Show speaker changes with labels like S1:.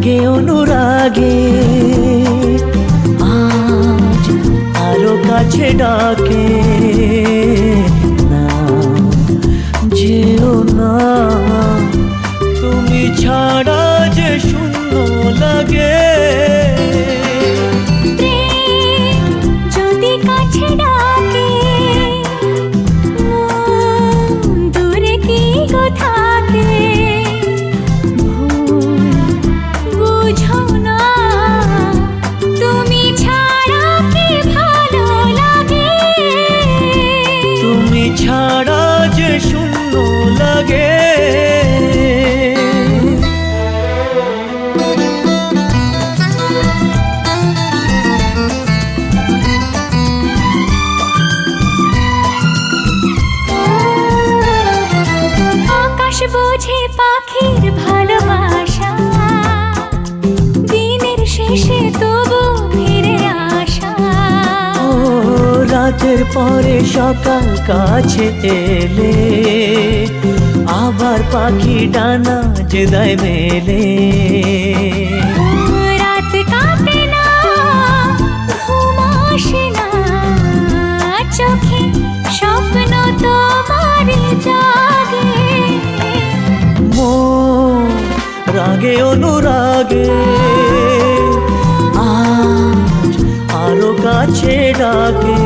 S1: রাগে অনুরাগে আজ আরো কাছে ডাকে, না যেও না, তুমি ছাড়া যে শূন্য লাগে।
S2: যদি কাছে ডাকে দূরে কি গো থাকে, বুঝো না তুমি ছাড়া কি ভালো লাগে।
S1: তুমি ছাড়া যে শূন্য লাগে।
S2: বোঝে পাখির ভালোবাসা, দিনের শেষে তবু ফিরে আসা।
S1: ও রাতের পরে সকাল কাছে এলে, আবার পাখি ডানা যে দেয় মেলে।
S2: রাত কাটে না, ঘুম আসে না, চোখে স্বপ্ন তোমার জাগে।
S1: রাগে অনুরাগে আজ আরো কাছে ডাকে।